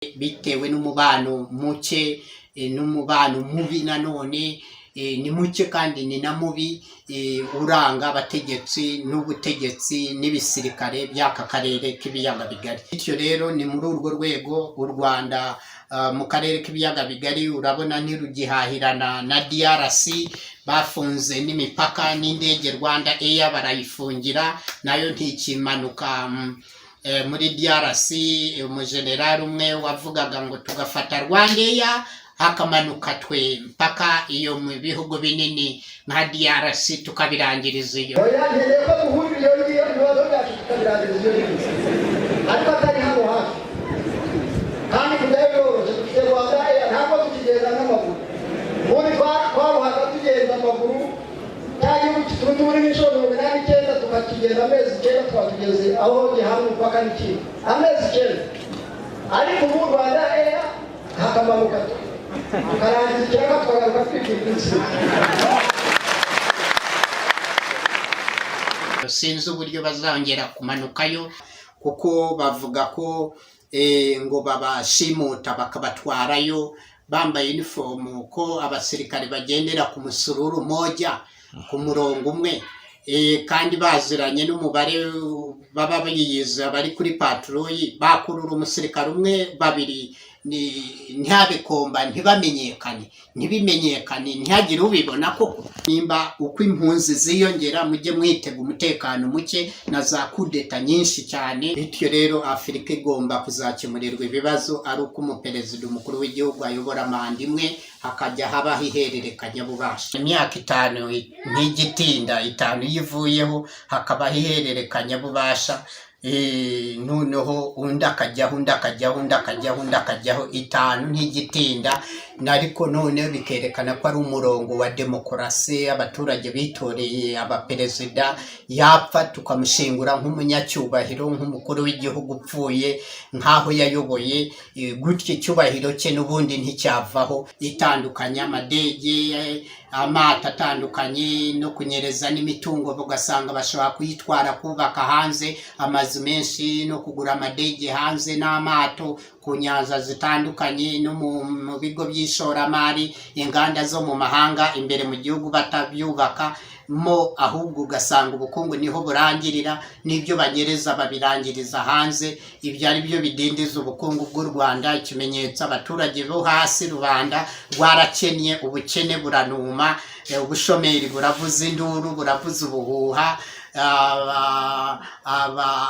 bitewe n'umubano muke n'umubano mubi nanone ni muke kandi ni na mubi uranga abategetsi n'ubutegetsi n'ibisirikare by'aka karere k'ibiyaga bigari. Bityo rero ni muri urwo rwego u Rwanda mu karere k'ibiyaga bigari urabona ntirugihahirana na DRC, bafunze n'imipaka n'indege Rwanda Air barayifungira nayo ntikimanuka muri DRC. Umujenerali umwe wavugaga ngo tugafata Rwanda Air hakamanuka twe mpaka iyo mu bihugu binini nka DRC tukabirangiriza iyo. Sinzi uburyo bazongera kumanukayo kuko bavuga ko ngo babashimuta bakabatwarayo bambaye uniform, ko abasirikare bagendera ku musururu moja ku murongo umwe kandi baziranye n'umubare baba biyiza bari kuri patrouille, bakurura umusirikare umwe babiri ntihabekomba ntibimenyekane ntihagire ubibona koko. Nimba uko impunzi ziyongera mujye mwitega umutekano muke na za kudeta nyinshi cyane. Bityo rero Afurika igomba kuzakemurirwa ibibazo ari uko umuperezida umukuru w'igihugu ayobora manda imwe hakajya habaho ihererekanya bubasha. Imyaka 5 ntigitinda, 5 yivuyeho hakabaho ihererekanya bubasha, noneho undi akajyaho 5 ntigitinda, nariko none bikerekana ko ari umurongo wa demokarasi. Abaturage bitoreye abaperezida, yapfa tukamushingura nk'umunyacyubahiro nk'umukuru w'igihugu upfuye nkaho yayoboye gutyo, icyubahiro cye n'ubundi nticyavaho. Itandukanya amadege amata atandukanye no kunyereza n'imitungo, ugasanga bashobora kuyitwara kubaka hanze amazu menshi no kugura amadege hanze n'amato ku nyanza zitandukanye no mu bigo by'ishoramari, inganda zo mu mahanga imbere mu gihugu batabyubaka mo, ahubwo ugasanga ubukungu niho burangirira, n'ibyo banyereza babirangiriza hanze. Ibyo ari byo bidindiza ubukungu bw'u Rwanda. Ikimenyetso abaturage bo hasi rubanda rwarakennye, ubukene buranuma, ubushomeri buravuza induru, buravuza ubuhuha.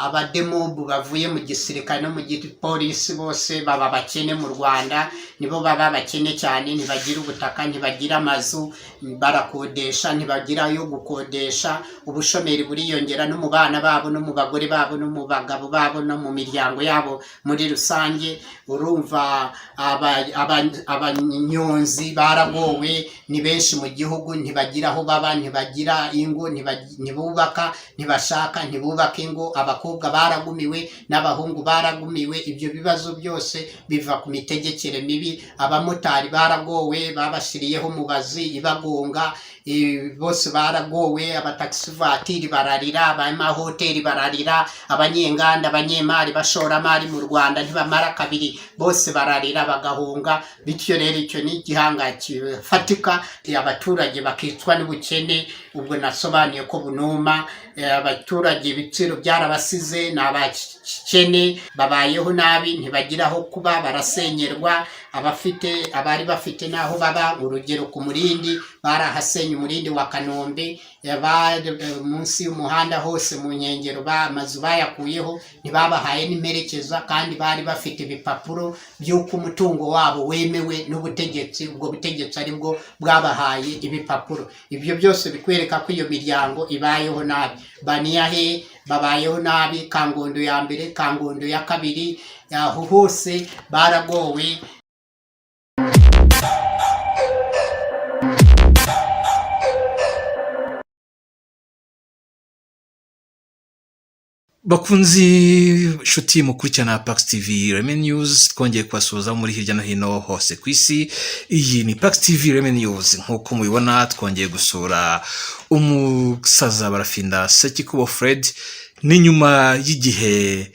Abademobu bavuye mu gisirikare no mu gipolisi bose baba bakene mu Rwanda, nibo baba bakene cyane. Ntibagira ubutaka, ntibagira amazu, barakodesha, ntibagira yo gukodesha. Ubushomeri buriyongera no mu bana babo no mu bagore babo no mu bagabo babo no mu miryango yabo muri rusange. Urumva abanyonzi baragowe, ni benshi mu gihugu, ntibagira aho baba, ntibagira ingo, ntibubaka, ntibashaka, ntibubaka ingo. Abakobwa baragumiwe n'abahungu baragumiwe. Ibyo bibazo byose biva ku mitegekere mibi. Abamotari baragowe, babashiriyeho mubazi ibagonga, bose baragowe. Abataxi vatiri bararira, abamahoteli bararira, abanyenganda, abanyemari, bashoramari mu Rwanda ntibamara kabiri, bose bararira bagahunga. Bityo rero icyo ni igihanga kifatika, abaturage bakicwa n'ubukene. Ubwo nasobanuye ko bunuma abaturage ibiciro byarabasize, n'abakene babayeho nabi, ntibagiraho kuba, barasenyerwa. Abari bafite naho baba, urugero ku Murindi barahasenye, Umurindi wa Kanombe, munsi y'umuhanda hose mu nkengero amazu bayakuyeho, ntibabahaye n'imerekeza, kandi bari bafite ibipapuro by'uko umutungo wabo wemewe n'ubutegetsi. Ubwo butegetsi aribwo bwabahaye ibipapuro. Ibyo byose bikwereka ko iyo miryango ibayeho nabi. Baniyahe babayeho nabi, Kangondo ya mbere, Kangondo ya kabiri, aho hose baragowe. Bakunzi shuti mukurikirana Pax TV Reme News, twongeye kubasuhuza muri hirya no hino hose ku isi. Iyi ni Pax TV Reme News. Nkuko mubibona twongeye gusura umusaza Barafinda Sekikubo Fred, ni nyuma y'igihe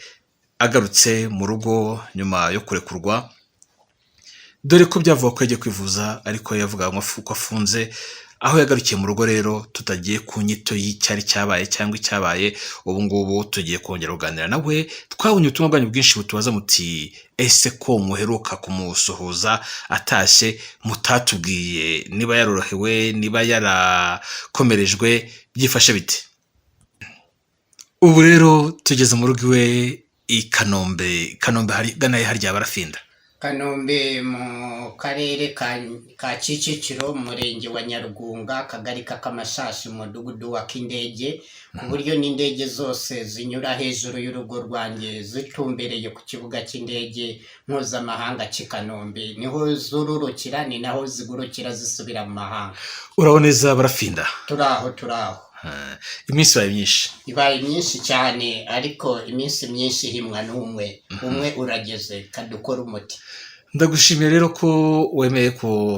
agarutse mu rugo nyuma yo kurekurwa, dore ko byavuga ko yagiye kwivuza ariko yavuga ko afunze. Aho yagarukiye mu rugo rero tutagiye ku nyito y'icyari cyabaye cyangwa icyabaye, ubu ngubu tugiye kongera kuganira nawe. Twabonye ubutumwa bwanyu bwinshi butubaza muti ese ko muheruka kumusuhuza atashye mutatubwiye niba yarorohewe, niba yarakomerejwe, byifashe bite? Ubu rero tugeze mu rugo iwe i Kanombe gana harya Barafinda. Kanombe mu karere ka Kicukiro, umurenge wa Nyarugunga, akagari k'Amashashi, umudugudu wa Kindege, ku buryo n'indege zose zinyura hejuru y'urugo rwanjye zitumbereye ku kibuga cy'indege mpuzamahanga cy'i Kanombe. Niho zururukira, ni naho zigurukira zisubira mu mahanga. Uraho neza Barafinda? Turaho. Iminsi ibaye myinshi cyane, ariko iminsi myinshi himwa n'umwe. Umwe urageze, kadukora umuti. Ndagushimiye rero ko wemeye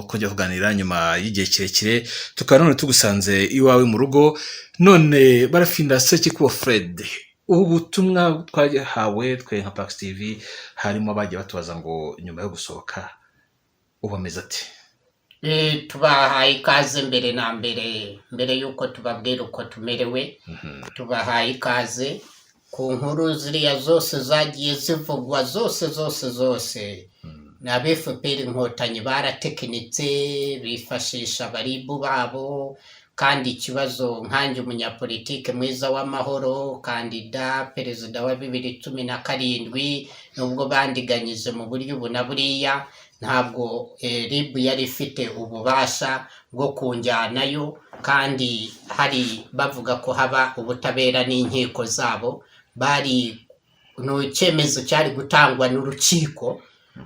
kujya kuganira nyuma y'igihe kirekire, tukaba none tugusanze iwawe mu rugo. None Barafinda Sekikubo Fred, ubu butumwa twahawe twe nka Pax TV, harimo abagiye batubaza ngo nyuma yo gusohoka ubameze ati? Tubahaye ikaze mbere y'uko tubabwira uko tumerewe. Tubahaye ikaze ku nkuru ziriya zose zagiye zivugwa, zose na FPR Inkotanyi baratekinitse, bifashisha abaribu babo. Kandi ikibazo nkanjye umunyapolitike mwiza w'amahoro, kandida perezida wa 2017, nubwo bandiganyije mu buryo ubu na buriya, ntabwo RIB yari ifite ububasha bwo kunjyanayo, kandi hari bavuga ko haba ubutabera n'inkiko zabo. Bari icyemezo cyari gutangwa n'urukiko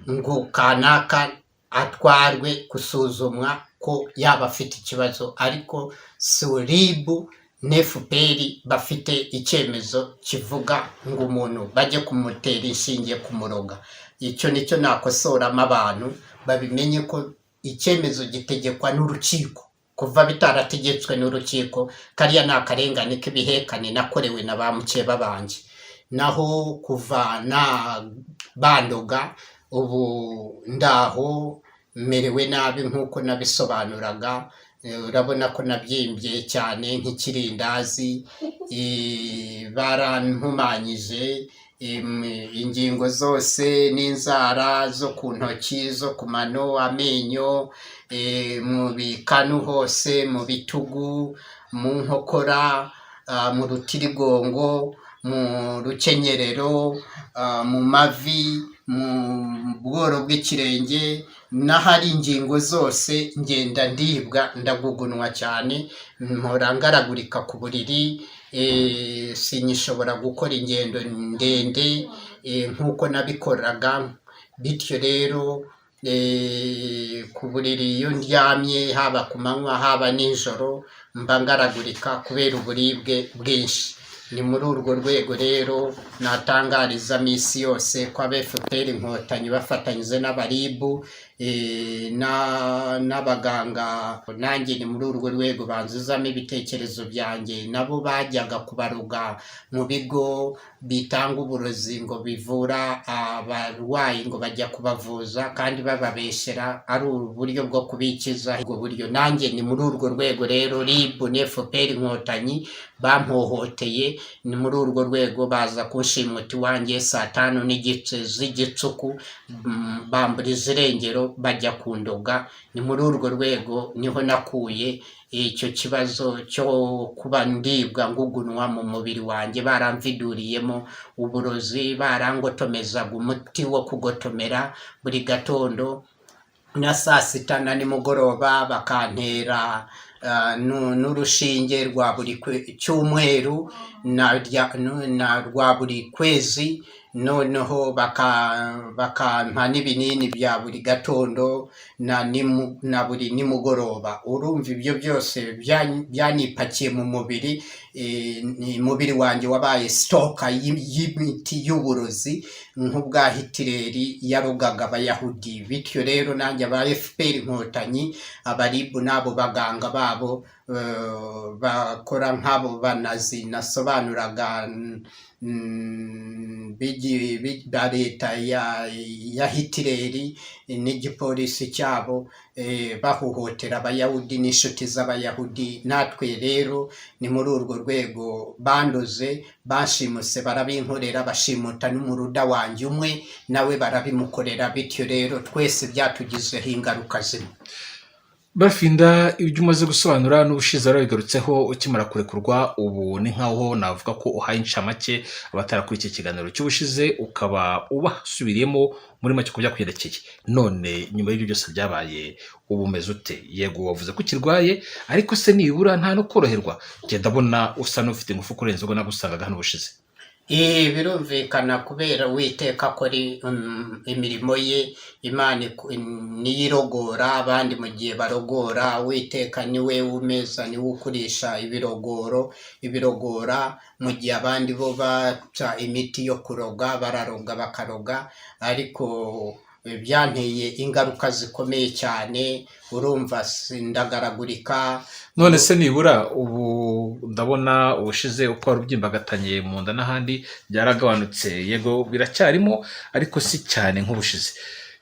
ngo kanaka atwarwe gusuzumwa ko yaba afite ikibazo, ariko si RIB n'FPR bafite icyemezo kivuga ngo umuntu bajye kumutera inshinge kumuroga. Icyo nicyo nakosoramo abantu babimenye ko icyemezo gitegekwa n'urukiko, kuva bitarategetswe n'urukiko. Kariya ni akarengane k'ibihekane nakorewe na ba mukeba banjye. Naho kuva na bandoga, ubu ndaho merewe nabi nk'uko nabisobanuraga. Urabona ko nabyimbye cyane nk'ikirindazi, barantumanyije ingingo zose, n'inzara zo ku ntoki, zo ku mano, amenyo, mu bikanu hose, mu bitugu, mu nkokora, mu rutirigongo, mu rukenyerero, mu mavi, mu bworo bw'ikirenge, n'ahari ingingo zose ngenda ndibwa, ndagugunwa cyane, mpora ngaragurika ku buriri. Sinyishobora gukora ingendo ndende nk'uko nabikoraga. Bityo rero ku buriri iyo ndyamye, haba ku manywa haba nijoro, mba ngaragurika kubera uburibwe bwinshi. Ni muri urwo rwego rero natangariza misi yose ko FPR Inkotanyi bafatanyije n'abaribu n'abaganga, nanjye ni muri urwo rwego banzizamo ibitekerezo byanjye. Nabo bajyaga kubaruga mu bigo bitanga uburozi ngo bivura abarwayi, ngo bajya kubavuza kandi bababeshyera ari uburyo bwo kubikiza. Ubwo buryo nanjye ni muri urwo rwego rero RIB n'FPR Inkotanyi bampohoteye. Ni muri urwo rwego baza kunshimuta iwanjye saa 5 z'igicuku, bamburiza irengero bajya kundoga. Ni muri urwo rwego niho nakuye icyo kibazo cyo kuba ndibwa ngugunwa mu mubiri wanjye. Baramviduriyemo uburozi, barangotomezaga umuti wo kugotomera buri gatondo na saa 6 na nimugoroba, bakantera n'urushinge rwa buri cyumweru na rwa buri kwezi. Noneho bakampa n'ibinini bya buri gatondo na buri nimugoroba. Urumva ibyo byose byanipakiye mu mubiri. Umubiri wanjye wabaye sitoka y'imiti y'uburozi nk'ubwa Hitileri yarogaga Abayahudi. Bityo rero nanjye aba FPR Inkotanyi, abaribu n'abo baganga babo bakora nk'abo banazi nasobanuraga, ba leta ya Hitileri n'igipolisi cyabo, bahohotera abayahudi n'inshuti z'abayahudi. Natwe rero ni muri urwo rwego bandoze, bashimuse barabinkorera, bashimuta n'umuruda wanjye umwe nawe barabimukorera, bityo rero twese byatugizeho ingaruka zimwe. Barafinda, ibyo umaze gusobanura n'ubushize warabigarutseho ukimara kurekurwa, ubu ni nkaho navuga ko uhaye inshamake abatarakurikiye ikiganiro cy'ubushize, ukaba ubasubiriyemo muri make uko byakugendekeye. None nyuma y'ibyo byose byabaye, ubu umeze ute? Yego wavuze ko ukirwaye, ariko se nibura nta no koroherwa? Genda abona usa n'ufite ingufu kurenza ubwo nagusangaga hano ubushize. Birumvikana kubera Uwiteka akora imirimo ye, Imana niyo irogora, abandi mu gihe barogora, Uwiteka niwe umeza, niwe ukurisha ibirogora, mu gihe abandi bo baca imiti yo kuroga, bararoga bakaroga, ariko byanteye ingaruka zikomeye cyane, urumva ndagaragurika. None se nibura ubu ndabona ubushize uko wari ubyimbagatanye mu nda n'ahandi byaragabanutse, yego biracyarimo ariko si cyane nk'ubushize.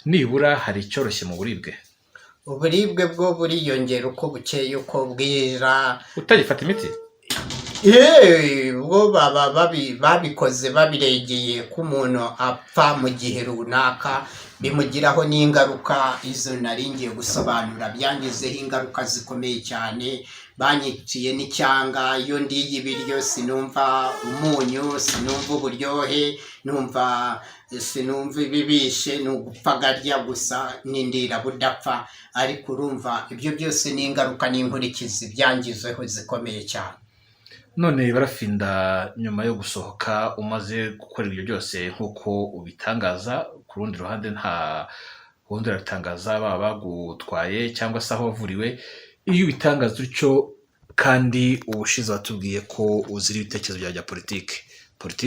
Nibura hari icyoroshye mu buribwe? Uburibwe bwo buriyongera uko bukeye uko bwira. Utagifata imiti? Bo baba babikoze babiregeye ko umuntu apfa mu gihe runaka, bimugiraho n'ingaruka. Izo nari ngiye gusobanura byangizeho ingaruka zikomeye cyane. Banyiciye n'icyanga, iyo ndiye ibiryo sinumva umunyu, sinumva uburyohe, sinumva ibibishe, ni ugupfa garya gusa n'indira budapfa. Ariko urumva ibyo byose ni ingaruka n'inkurikizi byangizeho zikomeye cyane. None Barafinda, nyuma yo gusohoka umaze gukora ibyo byose nk'uko ubitangaza, ku rundi ruhande nta wundi urabitangaza, baba bagutwaye cyangwa se aho wavuriwe, iyo ubitangaza utyo kandi ubushize watubwiye ko uzira ibitekerezo bya politiki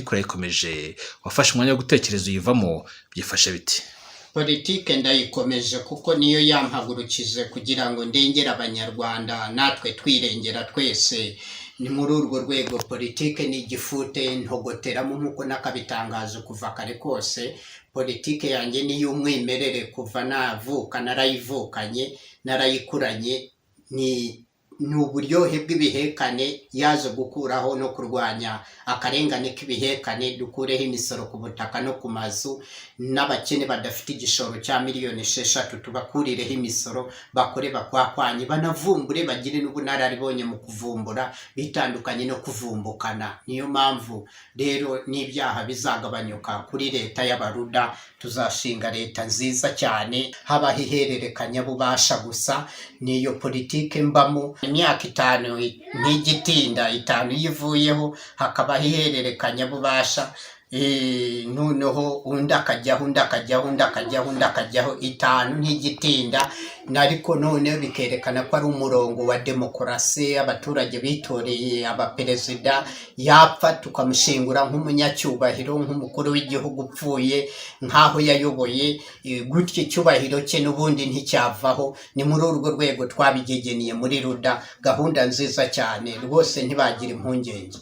urayikomeje, wafashe umwanya wo gutekereza uyivamo, byifashe biti? Politike ndayikomeje kuko niyo yampagurukije kugira ngo ndengere abanyarwanda, natwe twirengera twese. Ni muri urwo rwego politike ni igifute ntogoteramo nk'uko nakabitangaje kuva kare kose. Politike yanjye ni y'umwimerere, kuva navuka narayivukanye, narayikuranye. Ni uburyohe bw'ibihekane, yaje gukuraho no kurwanya akarengane k'ibihekane, dukureho imisoro ku butaka no ku mazu, n'abakene badafite igishoro cya miliyoni 6 tubakurireho imisoro, bakore bakwakwanye, banavumbure, bagire n'ubunararibonye mu kuvumbura, bitandukanye no kuvumbukana. Niyo mpamvu rero n'ibyaha bizagabanyuka kuri leta y'abaruda, tuzashinga leta nziza cyane, habaho ihererekanya bubasha gusa. Niyo politike mbamo. Imyaka 5 ntigitinda, 5 yivuyeho hakabaho ihererekanya bubasha, noneho undi akajyaho, undi akajyaho, undi akajyaho, undi akajyaho, 5 ntigitinda. Ariko none bikerekana ko ari umurongo wa demokarasi, abaturage bitoreye abaperezida, yapfa tukamushingura nk'umunyacyubahiro, nk'umukuru w'igihugu upfuye nk'aho yayoboye, gutyo icyubahiro cye n'ubundi nticyavaho. Ni muri urwo rwego twabigegeniye muri ruda, gahunda nziza cyane rwose, ntibagira impungenge.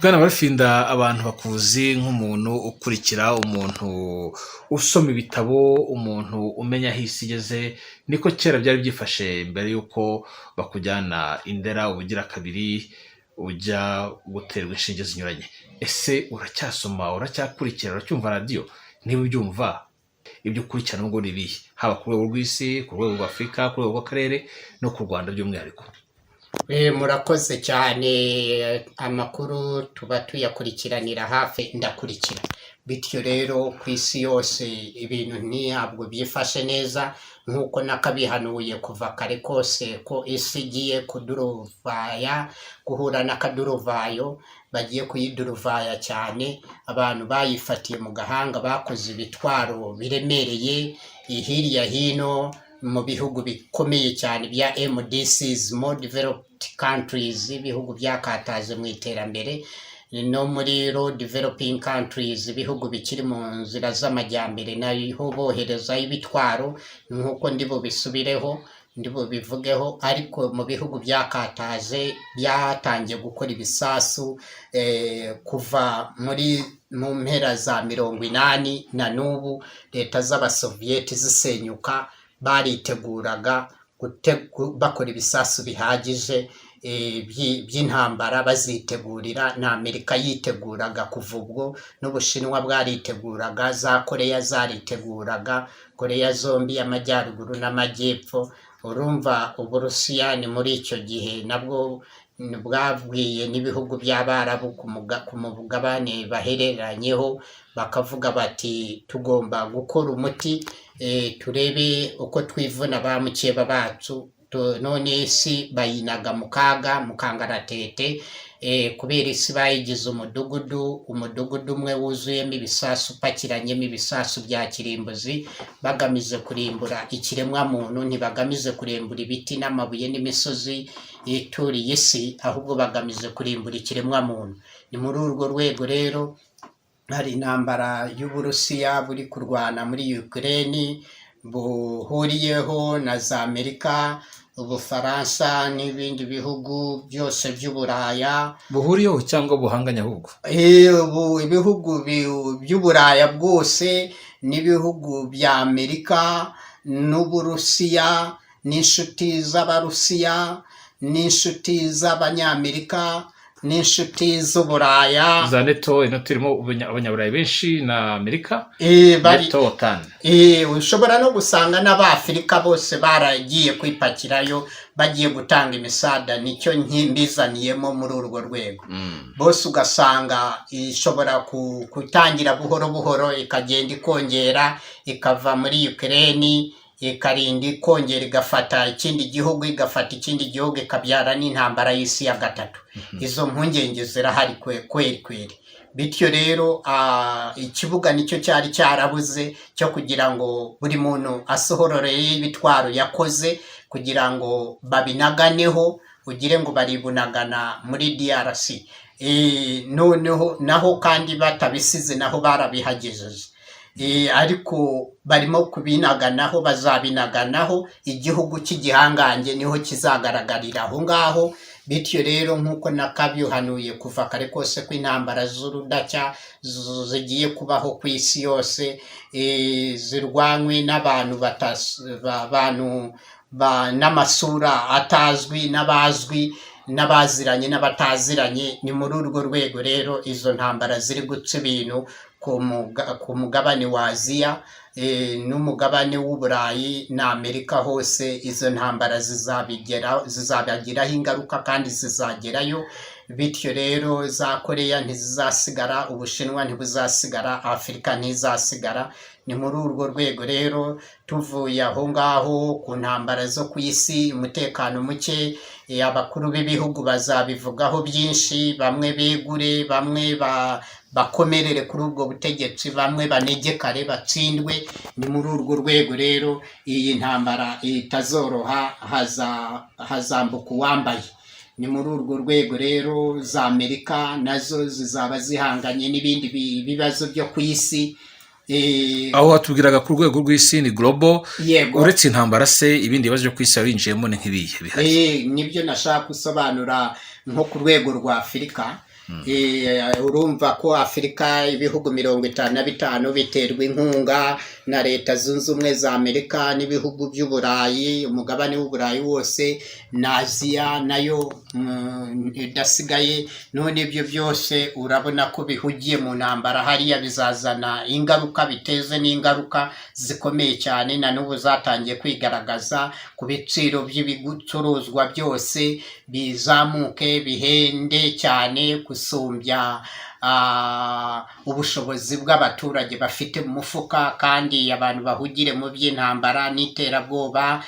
Bwana Barafinda, abantu bakuzi nk'umuntu ukurikira, umuntu usoma ibitabo, umuntu umenya aho isi igeze. Niko kera byari byifashe mbere y'uko bakujyana Indera ubugira kabiri ujya guterwa inshinge zinyuranye. Ese uracyasoma, uracyakurikira, uracyumva radiyo? Niba ubyumva, ibyo ukurikirana ubwo ni ibihe, haba ku rwego rw'isi, ku rwego rw'Afurika, ku rwego rw'akarere no ku Rwanda by'umwihariko? Murakoze cyane. Amakuru tuba tuyakurikiranira hafi, ndakurikira. Bityo rero ku isi yose ibintu ntabwo byifashe neza, nk'uko nakabihanuye kuva kare kose ko isi igiye kuduruvaya, guhura n'akaduruvayo. Bagiye kuyiduruvaya cyane, abantu bayifatiye mu gahanga, bakoze ibitwaro biremereye hirya hino mu bihugu bikomeye cyane bya MDCs, more developed countries, ibihugu byakataje mu iterambere, no muri low developing countries, ibihugu bikiri mu nzira z'amajyambere, naho bohereza ibitwaro nk'uko ndi bubisubireho. ndibubivugeho, ariko mu bihugu byakataje byatangiye gukora ibisasu kuva mu mpera za 80 na n'ubu leta z'abasoviyeti zisenyuka bariteguraga bakora ibisasu bihagije by'intambara bazitegurira, na Amerika yiteguraga kuva ubwo, n'Ubushinwa bwariteguraga, za Koreya zariteguraga, Koreya zombi y'amajyaruguru n'amajyepfo. Urumva Uburusiya ni muri icyo gihe nabwo bwabwiye n'ibihugu by'Abarabu ku mugabane bahereranyeho, bakavuga bati tugomba gukora umuti turebe uko twivuna ba mukeba bacu, none isi bayinaga mu kaga, mu kangaratete, kubera isi bayigize umudugudu umwe wuzuyemo ibisasu, upakiranyemo ibisasu bya kirimbuzi, bagamije kurimbura ikiremwa muntu, ntibagamize kurimbura ibiti n'amabuye n'imisozi ituriye isi, ahubwo bagamije kurimbura ikiremwa muntu. Ni muri urwo rwego rero hari intambara y'Uburusiya buri kurwana muri Ukraine, buhuriyeho na za Amerika, Ubufaransa n'ibindi bihugu byose by'Uburaya. buhuriyeho cyangwa buhanganye ahubwo? Ibihugu by'Uburaya bwose n'ibihugu bya Amerika n'Uburusiya n'inshuti z'Abarusiya n'inshuti z'Abanyamerika n'inshuti z'Uburaya za NATO. ino turimo abanyaburayi benshi na Amerika, NATO, OTAN. ushobora no gusanga n'Abafurika bose baragiye kwipakirayo, bagiye gutanga imisada. Nicyo mbizaniyemo muri urwo rwego. Bose ugasanga ishobora gutangira buhoro buhoro, ikagenda ikongera, ikava muri Ukraine, ikarinda ikongera igafata ikindi gihugu, ikabyara n'intambara y'isi ya gatatu. Izo mpungenge zirahari kweri. Bityo rero ikibuga nicyo cyari cyarabuze cyo kugira ngo buri muntu asohororeye ibitwaro yakoze, kugira ngo babinaganeho, ugire ngo baribunagana muri DRC. Noneho naho kandi batabisize naho barabihagejeje, ariko barimo kubinaganaho, bazabinaganaho, igihugu cy'igihangange niho kizagaragarira aho ngaho. Bityo rero nk'uko nakabyuhanuye kuva kare kose ko intambara z'urudacya zigiye kubaho ku isi yose, zirwanywe n'abantu n'amasura atazwi n'abazwi, n'abaziranye n'abataziranye. Ni muri urwo rwego rero izo ntambara ziri gutsa ibintu ku mugabane wa Aziya n'umugabane w'Uburayi na Amerika hose. Izo ntambara zizabagiraho ingaruka kandi zizagerayo. Bityo rero za Koreya ntizizasigara, Ubushinwa ntibuzasigara, Afurika ntizasigara. Ni muri urwo rwego rero tuvuye aho ngaho ku ntambara zo ku isi, umutekano muke, abakuru b'ibihugu bazabivugaho byinshi, bamwe begure, bamwe bakomerere kuri ubwo butegetsi, bamwe banegekare batsindwe. Ni muri urwo rwego rero iyi ntambara itazoroha, hazambuka uwambaye. Ni muri urwo rwego rero za Amerika nazo zizaba zihanganye n'ibindi bibazo byo ku isi. aho watubwiraga ku rwego rw'isi ni global. Yego. Uretse intambara se ibindi bibazo byo ku isi yarinjiyemo ni nk'ibihe bihari? Nibyo nashaka gusobanura nko ku rwego rwa Afurika. Urumva ko Afurika ibihugu 55 biterwa inkunga na Leta Zunze Ubumwe za Amerika n'ibihugu by'Uburayi, umugabane w'Uburayi wose, na Aziya nayo idasigaye. None ibyo byose urabona ko bihugiye mu ntambara hariya, bizazana ingaruka, biteze n'ingaruka zikomeye cyane. Na n'ubu zatangiye kwigaragaza ku biciro by'ibicuruzwa byose, bizamuke bihende cyane gusumbya ubushobozi bw'abaturage bafite mu mufuka. Kandi abantu bahugire mu by'intambara n'iterabwoba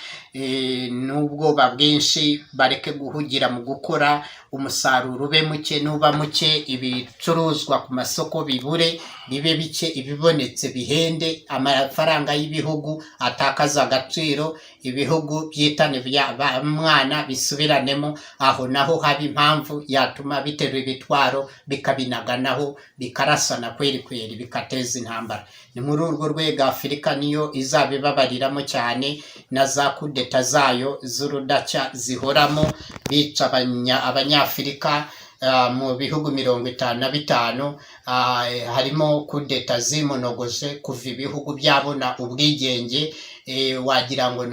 n'ubwoba bwinshi, bareke guhugira mu gukora, umusaruro ube muke. Nuba muke, ibicuruzwa ku masoko bibure, bibe bike, ibibonetse bihende, amafaranga y'ibihugu atakaza agaciro, ibihugu byitane mwana bisubiranemo. Aho naho haba impamvu yatuma biterwa ibitwaro bikabinagana kwirwanaho bikarasana kweri bikateza intambara. Ni muri urwo rwego Afurika niyo izabibabariramo cyane, na za kudeta zayo z'urudaca zihoramo bica abanyafurika. Mu bihugu 55 harimo kudeta zimonogoje kuva ibihugu byabona ubwigenge. Wagira ngo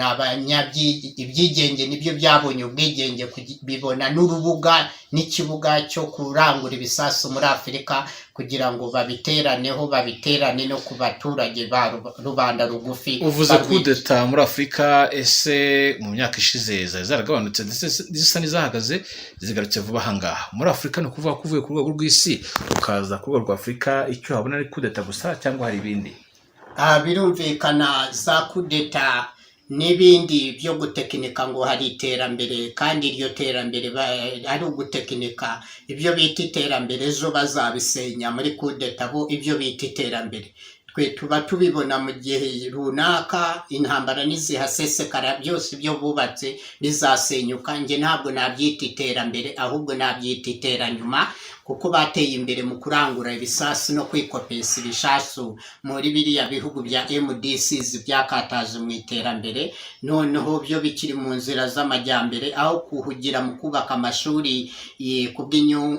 ibyigenge nibyo byabonye ubwigenge, bibona n'urubuga n'ikibuga cyo kurangura ibisasu muri Afurika kugira ngo babiterane no ku baturage ba rubanda rugufi. uvuze kudeta muri Afurika, ese mu myaka ishize zari zaragabanutse ndetse zisa n'izahagaze zigarutse vuba ahangaha muri Afurika? Ni ukuvuga ko uvuye ku rwego rw'isi ukaza ku rwego rwa Afurika, icyo habona ari kudeta gusa cyangwa hari ibindi? Birumvikana za kudeta n'ibindi byo gutekinika ngo hari iterambere, kandi iryo terambere ari ugutekinika. Ibyo bita iterambere ejo bazabisenya muri kudeta, bo ibyo bita iterambere. Twe tuba tubibona mu gihe runaka, intambara nizihasesekara byose ibyo bubatse bizasenyuka. Nge ntabwo nabyita iterambere, ahubwo nabyita iteranyuma, kuko bateye imbere mu kurangura ibisasu no kwikopesa ibishasu muri biriya bihugu bya MDCs byakataje mu iterambere. Noneho byo bikiri mu nzira z'amajyambere, aho kuhugira mu kubaka amashuri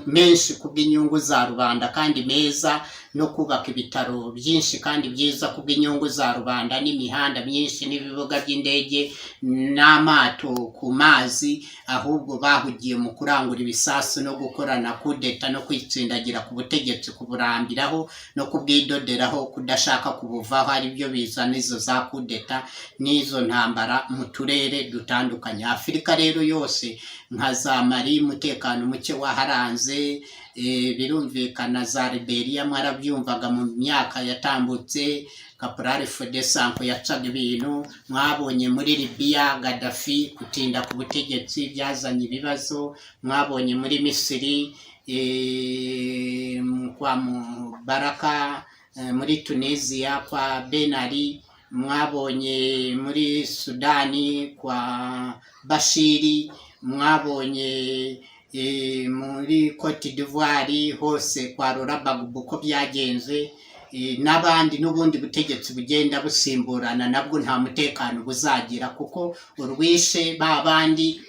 menshi kubw'inyungu za rubanda kandi meza, no kubaka ibitaro byinshi kandi byiza kubw'inyungu za rubanda, n'imihanda myinshi n'ibibuga by'indege n'amato ku mazi. Ahubwo bahugiye mu kurangura ibisasu no gukorana kudeta no kwitsindagira ku butegetsi, kuburambiraho no kubwidoderaho, kudashaka kubuvaho. Ari byo bizana izo za kudeta n'izo ntambara mu turere dutandukanye. Afurika rero yose nka za Mali, umutekano muke waharanze. Birumvikana za Liberia mwarabyumvaga mu myaka yatambutse, Caporal Fode Sanko yacaga ibintu. Mwabonye muri Libya Gaddafi gutinda ku butegetsi byazanye ibibazo. Mwabonye muri Misiri kwa Mubaraka, muri Tunisia kwa Ben Ali. Mwabonye muri Sudani kwa Bashiri. Mwabonye muri Cote d'Ivoire hose kwa Laurent Gbagbo ko byagenze. N'abandi n'ubundi butegetsi bugenda busimburana, nabwo nta mutekano buzagira, kuko urwishe babandi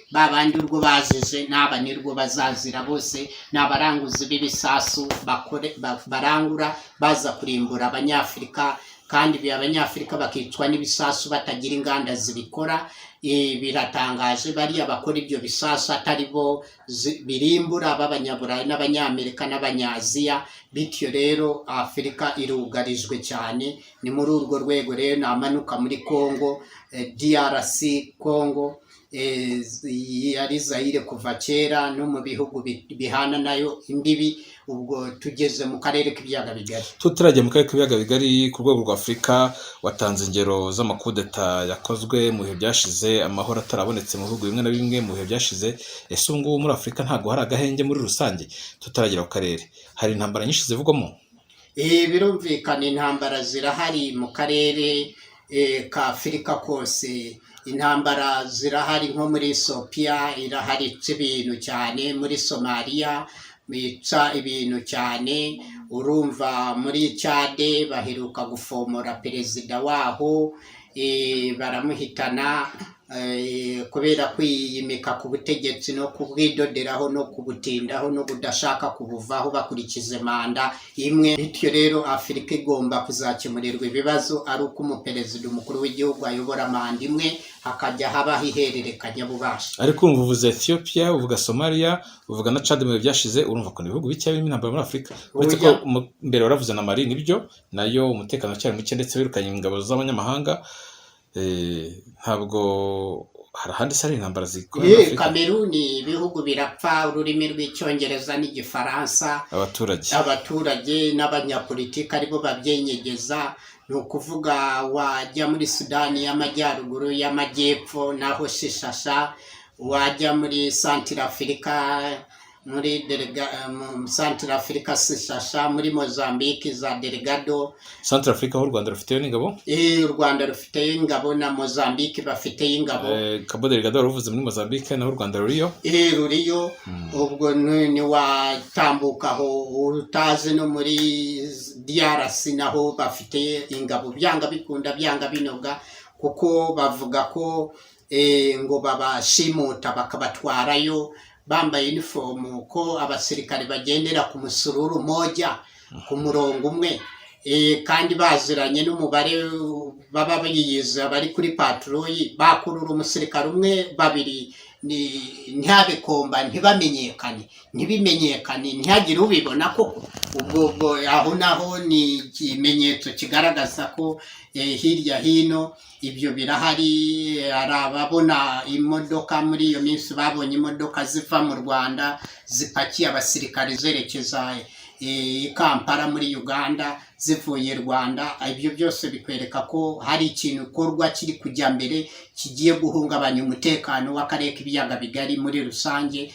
urwo bazize n'aba nirwo bazazira. Bose n'abaranguzi b'ibisasu barangura baza kurimbura Abanyafurika, kandi Abanyafurika bakicwa n'ibisasu batagira inganda zibikora. Biratangaje, bariya bakora ibyo bisasu atari bo birimbura b'Abanyaburayi n'Abanyamerika n'Abanyaziya. Bityo rero Afurika irugarijwe cyane. Ni muri urwo rwego rero namanuka muri Congo, DRC Congo yari Zaire kuva kera, no mu bihugu bihana nayo imbibi. Ubwo tugeze mu karere k'ibiyaga bigari. Tutarajya mu karere k'ibiyaga bigari, ku rwego rwa Afurika watanze ingero z'amakudeta yakozwe mu bihe byashize, amahoro atarabonetse mu bihugu bimwe na bimwe mu bihe byashize. Ese ubu ngubu muri Afurika ntabwo hari agahenge muri rusange? Tutaragera ku karere, hari intambara nyinshi zivugwamo? Birumvikana intambara zirahari mu karere ka Afurika kose. Intambara zirahari nko muri Ethiopia irahari ibintu cyane, muri Somalia bica ibintu cyane. Urumva muri Chad baheruka gufomora perezida waho, baramuhitana kubera kwiyimika ku butegetsi no kubwidoderaho no kubutindaho no kudashaka kubuvaho bakurikize manda imwe. Bityo rero Afurika igomba kuzakemurirwa ibibazo ari uko umuperezida umukuru w'igihugu ayobora manda imwe, hakajya habaho ihererekanya bubasha. Ariko urumva uvuze Ethiopia, uvuga Somalia, uvuga na Chad mu bihe byashize, urumva ko ibihugu bike birimo intambara muri Afurika. Uretse ko mbere waravuze na Mali, nibyo nayo umutekano cyari muke ndetse birukanye ingabo z'abanyamahanga. Ntabwo hari ahandi sari intambara zikomeye. Cameroon ibihugu birapfa, ururimi rw'icyongereza n'igifaransa, abaturage n'abanyapolitiki aribo babyenyegeza. Ni ukuvuga wajya muri Sudani y'Amajyaruguru y'Amajyepfo naho shishasha, wajya muri Centrafrica muri Central Africa Sishasha, muri Mozambique za Delgado. Central Africa aho u Rwanda rufiteyo n'ingabo, u Rwanda rufiteyo ingabo na Mozambique bafiteyo ingabo. Cabo Delgado waruvuze muri Mozambique naho u Rwanda ruriyo. Ruriyo. Ubwo ni watambuka aho utazi no muri DRC naho bafite ingabo, byanga bikunda byanga binoga, kuko bavuga ko ngo babashimuta bakabatwarayo bambaye uniform, ko abasirikare bagendera ku musururu moja ku murongo umwe, kandi baziranye n'umubare baba biyiza bari kuri patrouille, bakurura umusirikare umwe babiri ntihabekomba ntibimenyekane ntihagire ubibona koko. Ubwo aho naho ni ikimenyetso kigaragaza ko hirya hino ibyo birahari. Hari ababona imodoka muri iyo minsi, babonye imodoka ziva mu Rwanda zipakiye abasirikare zerekeza Kampala muri Uganda zivuye Rwanda. Ibyo byose bikwereka ko hari ikintu korwa kiri kujya mbere kigiye guhungabanya umutekano w'akarere k'ibiyaga bigari muri rusange.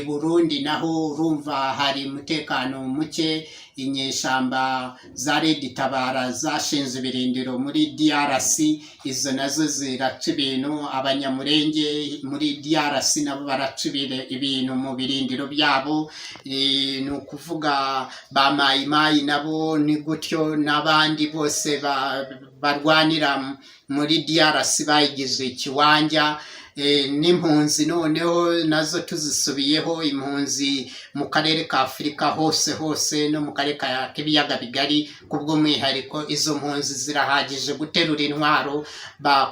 Burundi naho urumva hari umutekano muke, inyeshamba za Red Tabara zashinze ibirindiro muri DRC, izo nazo ziraca ibintu. Abanyamurenge muri DRC nabo baraca ibintu mu birindiro byabo, ni ukuvuga ba mayimayi nabo ni gutyo, n'abandi bose barwanira muri DRC bayigize ikiwanja. N'impunzi noneho nazo tuzisubiyeho, impunzi mu karere ka Afurika hose no mu karere k'ibiyaga bigari kubw'umwihariko, izo mpunzi zirahagije guterura intwaro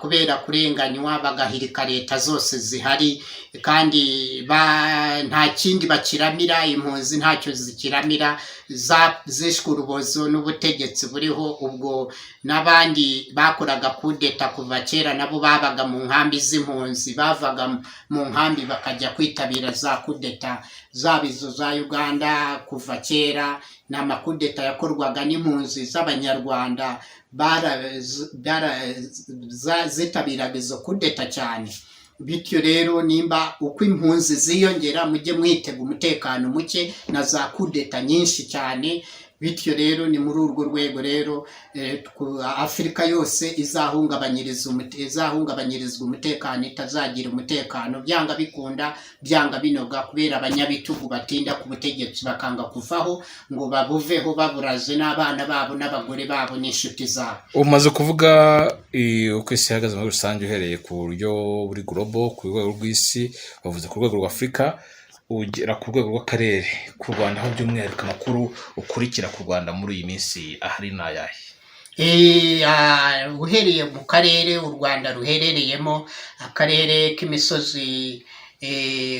kubera kurenganywa, bagahirika leta zose zihari, kandi nta kindi bakiramira. Impunzi ntacyo zikiramira, zishwe urubozo n'ubutegetsi buriho. Ubwo n'abandi bakoraga kudeta kuva kera nabo babaga mu nkambi z'impunzi, bavaga mu nkambi bakajya kwitabira za kudeta zaba izo za Uganda. Kuva kera ni amakudeta yakorwaga n'impunzi z'abanyarwanda, zitabiraga izo kudeta cyane. Bityo rero nimba uko impunzi ziyongera, mujye mwitega umutekano muke na za kudeta nyinshi cyane. Bityo rero ni muri urwo rwego rero Afurika yose izahungabanyirizwa umutekano, itazagira umutekano byanga bikunda byanga binoga, kubera abanyabitugu batinda ku butegetsi bakanga kuvaho ngo babuveho baburaze n'abana babo n'abagore babo n'inshuti zabo. Umaze kuvuga uko isi ihagaze muri rusange, uhereye ku buryo buri global ku rwego rw'isi, bavuze ku rwego rwa Afurika, ugera ku rwego rw'akarere ku Rwanda, aho by'umwihariko amakuru ukurikira ku Rwanda muri iyi minsi ahari n'ayahe? Uhereye mu karere u Rwanda ruherereyemo, akarere k'imisozi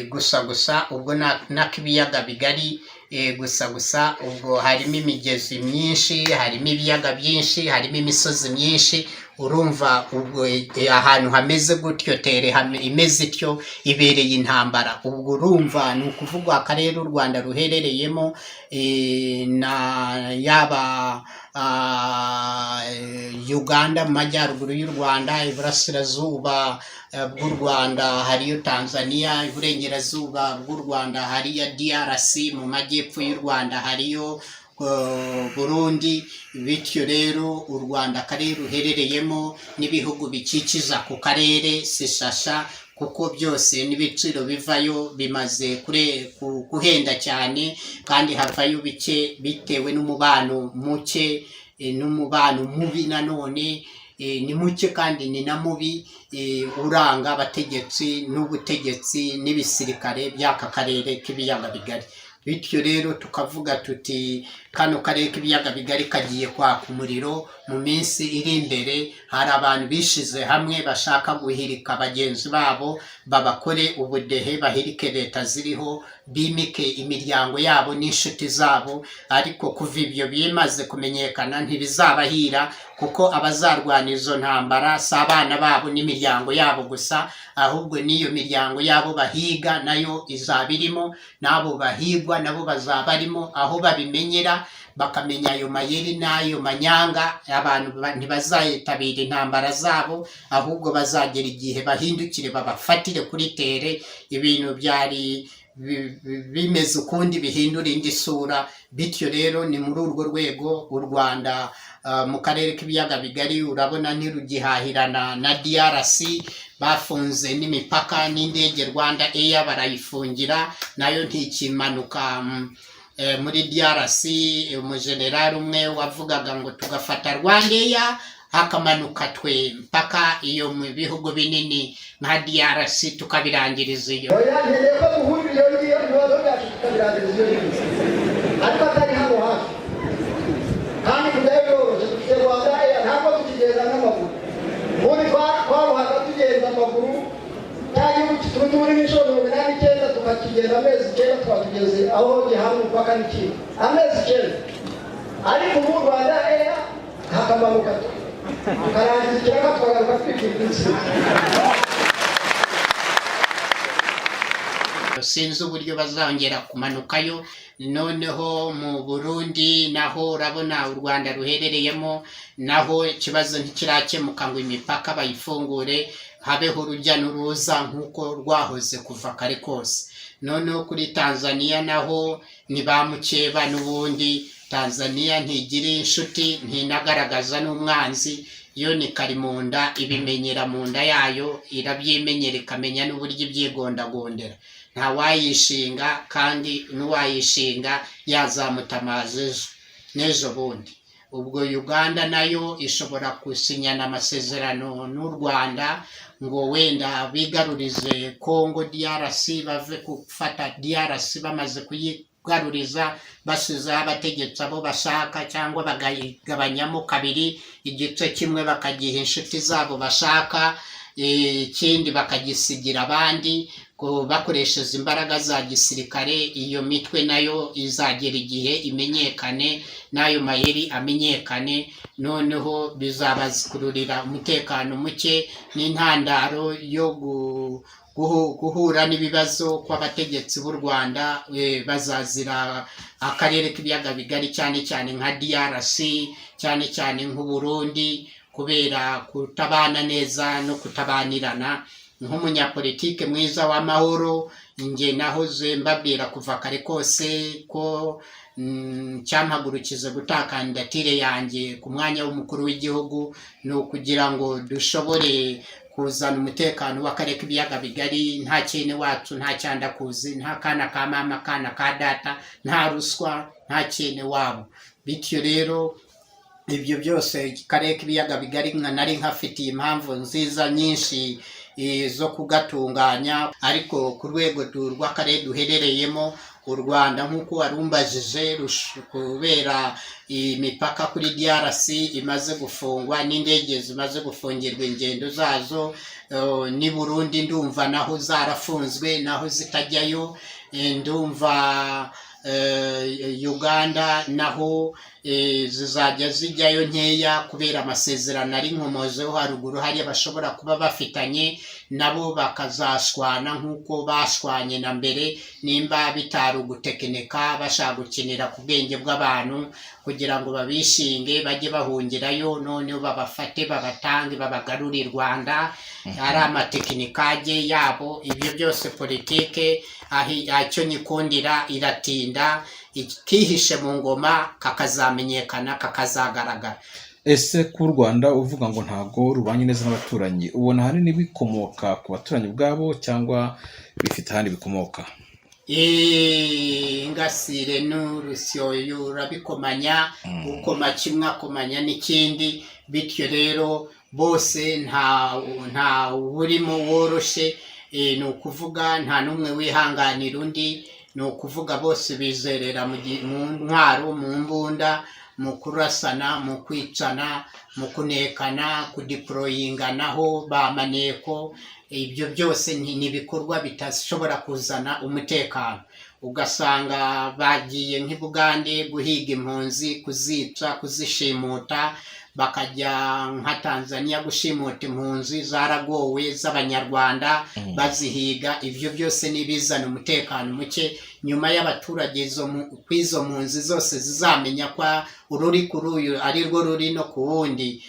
gusa, ubwo n'ak'ibiyaga bigari gusa, ubwo harimo imigezi myinshi, harimo ibiyaga byinshi, harimo imisozi myinshi. Urumva ubwo ahantu hameze gutyo, tere imeze ityo ibereye intambara. Ubwo urumva ni ukuvuga akarere u Rwanda ruherereyemo, yaba Uganda mu majyaruguru y'u Rwanda, iburasirazuba bw'u Rwanda hariyo Tanzania, iburengerazuba bw'u Rwanda hariyo DRC, mu majyepfo y'u Rwanda hariyo Burundi. Bityo rero u Rwanda akarere ruherereyemo n'ibihugu bikikiza ku karere Sishasha, kuko byose n'ibiciro bivayo bimaze guhenda cyane, kandi havayo bike bitewe n'umubano muke, n'umubano mubi nanone ni muke kandi ni na mubi uranga abategetsi n'ubutegetsi n'ibisirikare by'aka karere k'ibiyaga bigari. Bityo rero tukavuga tuti kano karere k'ibiyaga bigari kagiye kwaka umuriro mu minsi iri imbere. Hari abantu bishize hamwe bashaka guhirika bagenzi babo, babakore ubudehe, bahirike leta ziriho, bimike imiryango yabo n'inshuti zabo. Ariko kuva ibyo bimaze kumenyekana ntibizabahira, kuko abazarwana izo ntambara si abana babo n'imiryango yabo gusa, ahubwo n'iyo miryango yabo bahiga nayo izaba irimo, n'abo bahigwa nabo bazaba barimo. Aho babimenyera bakamenya ayo mayeri n'ayo manyanga, abantu ntibazayitabira intambara zabo, ahubwo bazagera igihe bahindukire babafatire kuri tere. Ibintu byari bimeze ukundi bihindura indi sura. Bityo rero ni muri urwo rwego u Rwanda mu karere k'ibiyaga bigari urabona ntirugihahirana na DRC, bafunze n'imipaka, n'indege Rwanda Air barayifungira nayo ntikimanuka muri DRC. Umujenerali umwe wavugaga ngo tugafata Rwanda Air hakamanuka twe mpaka iyo mu bihugu binini nka DRC tukabirangiriza iyo. ariko atari hano hafi kandi kujyayo byoroshye. dufite Rwanda Air ntabwo tukigenda n'amaguru, ubundi twaruhaga tugenda amaguru cya gihugu kituri muri n'inshuro 89 tukakigenda amezi 9 tukaba tugeze aho gihamwe umupaka n'ikindi amezi 9. ariko ubu Rwanda Air hakamanuka tukarangiza ikiraka tukagaruka twikira insi. Sinzi uburyo bazongera kumanukayo. Noneho mu Burundi naho urabona u Rwanda ruherereyemo, naho ikibazo ntikirakemuka ngo imipaka bayifungure habeho urujya n'uruza nk'uko rwahoze kuva kare kose. Noneho kuri Tanzania naho ni ba mukeba n'ubundi. Tanzania ntigira inshuti, ntinagaragaza n'umwanzi, yo ni karimunda, ibimenyera mu nda yayo, irabyimenyera ikamenya n'uburyo ibyigondagondera. Nta wayishinga, kandi n'uwayishinga yazamutamaza ejo n'ejo bundi. Ubwo Uganda nayo ishobora gusinyana amasezerano n'u Rwanda ngo wenda bigarurize Congo DRC, bave gufata DRC bamaze kuyigaruriza, basizeho abategetsi abo bashaka, cyangwa bagabanyamo kabiri, igice kimwe bakagiha inshuti zabo bashaka, ikindi bakagisigira abandi bakoresheje imbaraga za gisirikare. Iyo mitwe nayo izagera igihe imenyekane, n'ayo mayeri amenyekane, noneho bizabazikururira umutekano muke n'intandaro yo guhura n'ibibazo kw'abategetsi b'u Rwanda bazazira akarere k'ibiyaga bigari, cyane cyane nka DRC, cyane cyane nk'u Burundi, kubera kutabana neza no kutabanirana. Nk'umunyapolitike mwiza w'amahoro, nge nahoze mbabwira kuva kare kose ko cyampagurukiza gutaka kandidatire yanjye ku mwanya w'umukuru w'igihugu, ni ukugira ngo dushobore kuzana umutekano w'akarere k'ibiyaga bigari. Nta cyene wacu, nta cyandakuzi, nta kana ka mama, kana ka data, nta ruswa, nta cyene wabo. Bityo rero ibyo byose karere k'ibiyaga bigari nari nkafitiye impamvu nziza nyinshi zo kugatunganya. ariko ku rwego rw'akarere duherereyemo u Rwanda nk'uko warumbajije, kubera imipaka kuri DRC imaze gufungwa n'indege zimaze gufungirwa ingendo zazo, ni Burundi ndumva naho zarafunzwe, naho zitajyayo. Ndumva Uganda naho zizajya zijyayo nkeya, kubera amasezerano ari nkomozeho haruguru hariya bashobora kuba bafitanye nabo, bakazashwana nk'uko bashwanye na mbere, nimba bitari ugutekinika bashaka gukinira ku bwenge bw'abantu kugira ngo babishinge bajye bahungirayo, noneho babafate babatange babagarure i Rwanda, ari amatekinikage yabo. Ibyo byose politike icyo nyikundira iratinda, ikihishe mu ngoma kakazamenyekana, kakazagaragara. Ese ku Rwanda uvuga ngo ntago rubanye neza n'abaturanyi, ubona ahanini bikomoka ku baturanyi ubwabo cyangwa bifite ahandi bikomoka? Ngasire n'urusyo urabikomanya, ukoma kimwe akomanya n'ikindi. Bityo rero bose nta urimo woroshye, ni ukuvuga nta n'umwe wihanganira undi, ni ukuvuga bose bizerera mu ntwaro, mu mbunda, mu kurasana, mu kwicana, mu kunekana, kudiporoyinganaho ba maneko. Ibyo byose ni ibikorwa bitashobora kuzana umutekano. Ugasanga bagiye nk'Ibugande guhiga impunzi, kuzica, kuzishimuta, bakajya nka Tanzania gushimuta impunzi zaragowe z'abanyarwanda bazihiga. Ibyo byose nibizana umutekano muke nyuma y'abaturage kw'izo mpunzi zose zizamenya ko ururi kuri uyu ari rwo ruri no ku wundi,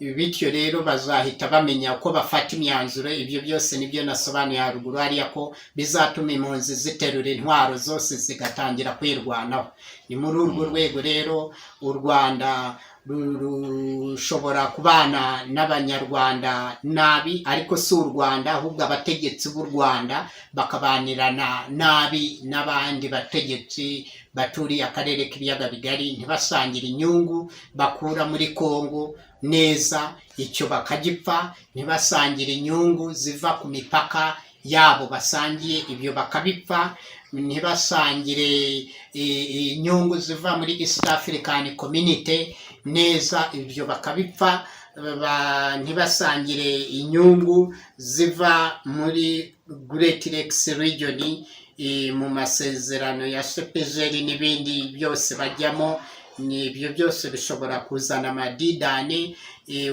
bityo rero bazahita bamenya ko bafata imyanzuro. Ibyo byose nibyo nasobanuye haruguru hariya ko bizatuma impunzi ziterura intwaro zose zigatangira kwirwanaho. Ni muri urwo rwego rero u Rwanda rushobora kubana n'abanyarwanda nabi, ariko si u Rwanda ahubwo abategetsi b'u Rwanda bakabanirana nabi n'abandi bategetsi baturiye akarere k'ibiyaga bigari, ntibasangire inyungu bakura muri Kongo neza, icyo bakagipfa. Ntibasangire inyungu ziva ku mipaka yabo basangiye, ibyo bakabipfa. Ntibasangire inyungu ziva muri East African Community neza, ibyo bakabipfa. Ntibasangire inyungu ziva muri Great Lakes Region mu masezerano ya CPGL n'ibindi byose bajyamo. Ibyo byose bishobora kuzana amadidane.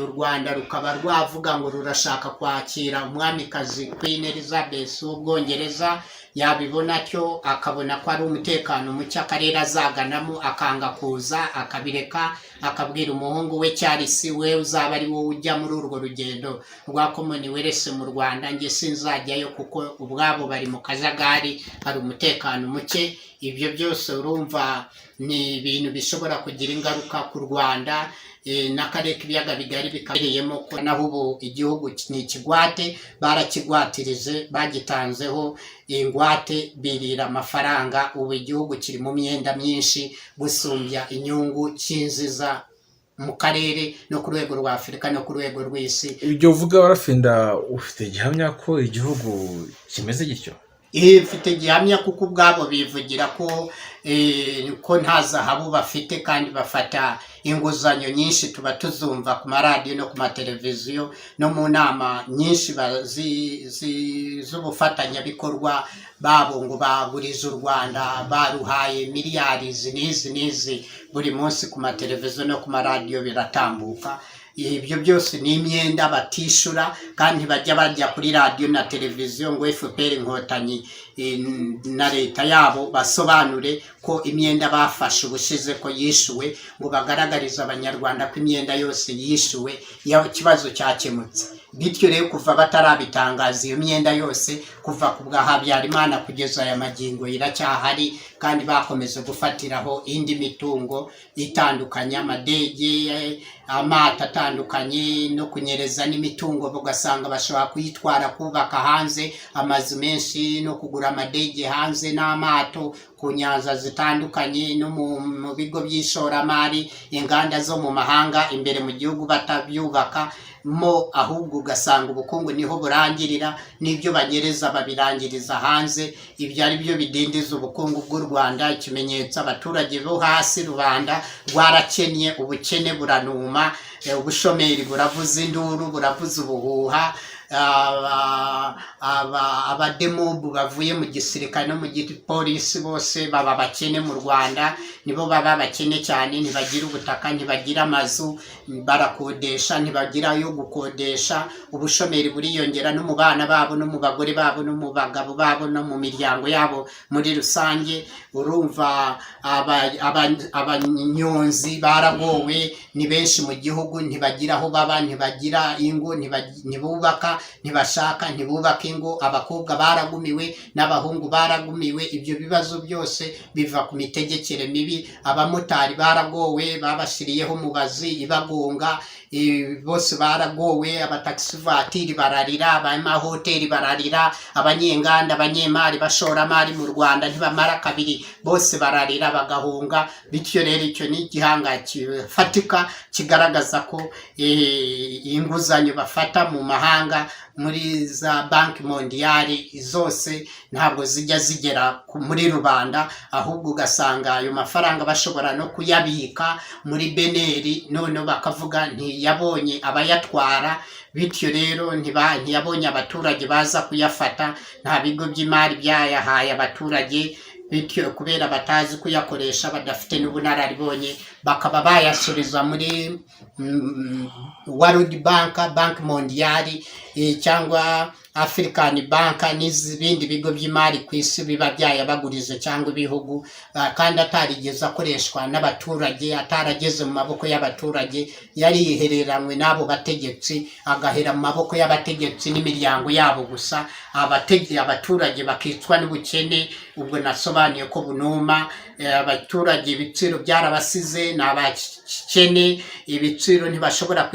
U Rwanda rukaba rwavuga ngo rurashaka kwakira umwamikazi Queen Elizabeth w'Ubwongereza, yabibona cyo akabona ko ari umutekano muke akarere azaganamo, akanga kuza, akabireka, akabwira umuhungu we Charles, we uzaba ari wowe ujya muri urwo rugendo rwa Commonwealth mu Rwanda, njye sinzajyayo kuko ubwabo bari mu kajagari, hari umutekano muke. Ibyo byose urumva ni ibintu bishobora kugira ingaruka ku Rwanda n'akarere k'ibiyaga bigari bikabereyemo. Ko naho ubu igihugu ni ikigwate, barakigwatirije, bagitanzeho ingwate, birira amafaranga. Ubu igihugu kiri mu myenda myinshi gusumbya inyungu cyinjiza mu karere no ku rwego rwa Afurika no ku rwego rw'isi. Ibyo uvuga Barafinda, ufite gihamya ko igihugu kimeze gityo? Mfite gihamya kuko ubwabo bivugira ko nta zahabu bafite, kandi bafata inguzanyo nyinshi tuba tuzumva ku maradiyo no ku mateleviziyo no mu nama nyinshi z'ubufatanyabikorwa babo, ngo baguriza u Rwanda, baruhaye miliyari n'izi buri munsi ku mateleviziyo no ku maradiyo biratambuka. Ibyo byose ni imyenda batishura, kandi bajya bajya kuri radiyo na televiziyo ngo FPR Inkotanyi na leta yabo basobanure ko imyenda bafashe ubushize ko yishuwe, ngo bagaragarize abanyarwanda ko imyenda yose yishuwe, ikibazo cyakemutse. Bityo rero kuva batarabitangaza iyo myenda yose kuva ku bwa Habyarimana kugeza aya magingo iracyahari, kandi bakomeza gufatiraho indi mitungo itandukanye, amadege, amato atandukanye, no kunyereza n'imitungo. Ugasanga bashobora kuyitwara kubaka hanze amazu menshi, no kugura amadege hanze n'amato ku nyanza zitandukanye, no mu bigo by'ishoramari, inganda zo mu mahanga, imbere mu gihugu batabyubaka mo, ahubwo ugasanga ubukungu niho burangirira, n'ibyo banyereza babirangiriza hanze. Ibyo ari byo bidindiza ubukungu bw'u Rwanda. Ikimenyetso abaturage bo hasi, rubanda rwarakennye, ubukene buranuma, ubushomeri buravuza induru, buravuza ubuhuha. Abademobu bavuye mu gisirikare no mu gipolisi bose baba bakene mu Rwanda, nibo baba bakene cyane. Ntibagira ubutaka, ntibagira amazu, barakodesha, ntibagira yo gukodesha. Ubushomeri buriyongera no mu bana babo, no mu bagore babo, no mu bagabo babo, no mu miryango yabo muri rusange. Urumva abanyonzi baragowe, ni benshi mu gihugu, ntibagira aho baba, ntibagira ingo, ntibubaka, ntibashaka, ntibubaka ingo. Abakobwa baragumiwe n'abahungu baragumiwe. Ibyo bibazo byose biva ku mitegekere mibi. Abamotari baragowe, babashiriyeho mubazi ibagonga, bose baragowe. Abataxi vatiri bararira, abamahoteli bararira, abanyenganda, abanyemari, bashoramari mu Rwanda ntibamara kabiri, bose bararira bagahunga. Bityo rero icyo ni igihanga kifatika kigaragaza ko inguzanyo bafata mu mahanga muri za banki mondiyari zose ntabwo zijya zigera muri rubanda, ahubwo ugasanga ayo mafaranga bashobora no kuyabika muri beneri, none bakavuga ntiyabonye abayatwara. Bityo rero ntiyabonye abaturage baza kuyafata, nta bigo by'imari byayahaye abaturage bityo kubera batazi kuyakoresha badafite n'ubunararibonye bakaba bayasubiza muri World Bank, Bank Mondiale cyangwa African Bank n'izindi bigo by'imari ku isi biba byayabagurize cyangwa ibihugu, kandi atarigeze akoreshwa n'abaturage, atarageze mu maboko y'abaturage, yari yihereranywe n'abo bategetsi, agahera mu maboko y'abategetsi n'imiryango yabo gusa, abaturage bakicwa n'ubukene. Ubwo nasobanuye ko bunuma abaturage ibiciro byarabasize, ni abakene, ibiciro ntibashobora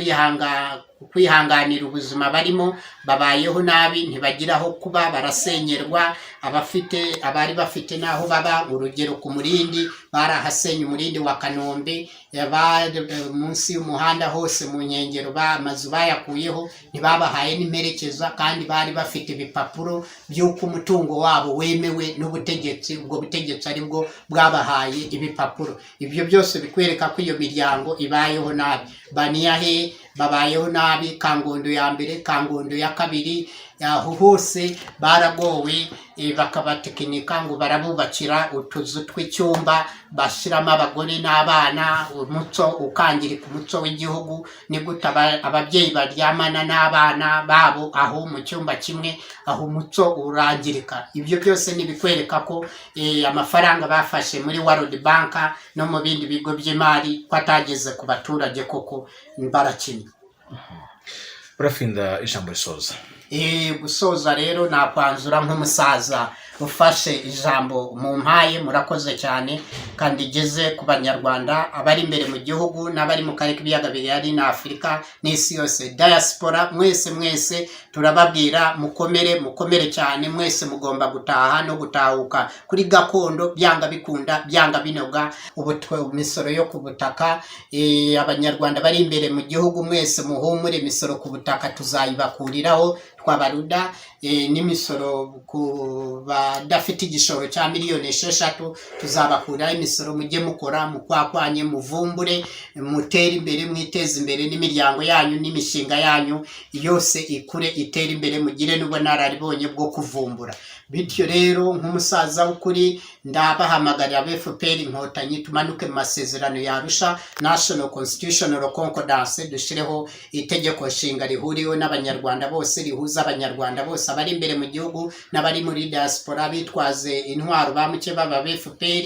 kwihanganira ubuzima barimo, babayeho nabi, ntibagira aho kuba, barasenyerwa. Abari bafite n'aho baba, urugero ku Murindi barahasenye, Umurindi wa Kanombe, munsi y'umuhanda hose mu nkengero amazu bayakuyeho, ntibabahaye n'imperekeza, kandi bari bafite ibipapuro by'uko umutungo wabo wemewe n'ubutegetsi, ubwo butegetsi ari bwo bwabahaye ibipapuro. Ibyo byose bikwereka ko iyo miryango ibayeho nabi. Baniyahe babayeho nabi, Kangondo ya mbere, Kangondo ya kabiri, aho hose baragowe, bakabatekinika ngo barabubakira utuzu tw'icyumba bashyiramo abagore n'abana. Umuco ukangirika, umuco w'igihugu ni gute ababyeyi baryamana n'abana babo aho mu cyumba kimwe, aho umuco urangirika. Ibyo byose nibikwereka ko amafaranga bafashe muri World Bank no mu bindi bigo by'imari ko atageze ku baturage, koko barakina. Barafinda ijambo risoza. Gusoza rero nakwanzura nk'umusaza ufashe ijambo mu mpaye, murakoze cyane, kandi igeze ku banyarwanda abari imbere mu gihugu n'abari mu karere k'ibiyaga bigari na Afurika n'isi yose. Diaspora mwese turababwira mukomere cyane, mwese mugomba gutaha no gutahuka kuri gakondo, byanga bikunda byanga binoga. Imisoro yo ku butaka, abanyarwanda bari imbere mu gihugu mwese muhumure, imisoro ku butaka tuzayibakuriraho twabaruda, n'imisoro ku badafite igishoro cya miliyoni 6 tuzabakuraho imisoro. Mujye mukora, mukwakwanye, muvumbure, mutere imbere, mwiteze imbere, n'imiryango yanyu n'imishinga yanyu yose ikure itere imbere, mugire n'ubunararibonye bwo kuvumbura. Bityo rero nk'umusaza w'ukuri ndabahamagarira FPR Inkotanyi tumanuke mu masezerano ya Arusha, National Constitutional Concordance, dushireho itegeko nshinga rihuriweho n'abanyarwanda bose, rihuza abanyarwanda bose abari imbere mu gihugu n'abari muri diaspora, bitwaze intwaro bamuke baba FPR,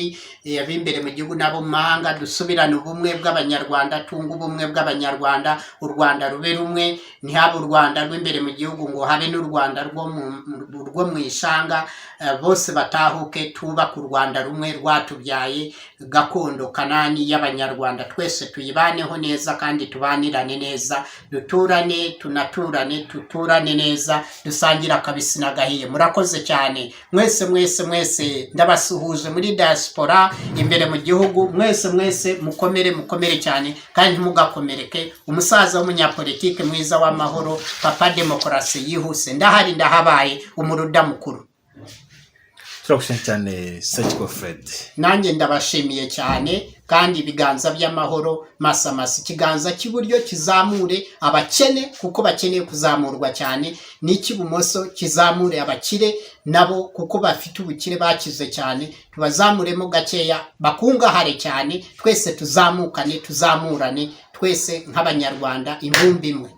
abimbere mu gihugu nabo mu mahanga. Dusubirane ubumwe bw'abanyarwanda, tunga ubumwe bw'abanyarwanda, u Rwanda rube rumwe, ntihabe u Rwanda rw'imbere mu gihugu ngo habe n'u Rwanda rwo mu ishanga. Bose batahuke, twubake u Rwanda rumwe rwatubyaye, gakondo kanani y'abanyarwanda, twese tuyibaneho neza kandi tubanirane neza, duturane tunaturane, tuturane neza, dusangira akabisi n'agahiye. Murakoze cyane mwese ndabasuhuje muri diaspora, imbere mu gihugu mwese mukomere cyane, kandi ntimugakomereke. Umusaza w'umunyapolitike mwiza w'amahoro, papa demokarasi yihuse, ndahari ndahabaye, umuruda mukuru. Turagushimye cyane Sakiko Fred. Nanjye ndabashimiye cyane, kandi ibiganza by'amahoro masamasi, ikiganza cy'iburyo kizamure abakene kuko bakeneye kuzamurwa cyane, n'icy'ibumoso kizamure abakire nabo kuko bafite ubukire bakize cyane, tubazamuremo gakeya bakungahare cyane, twese tuzamukane, tuzamurane, twese nk'abanyarwanda imbumbi imwe.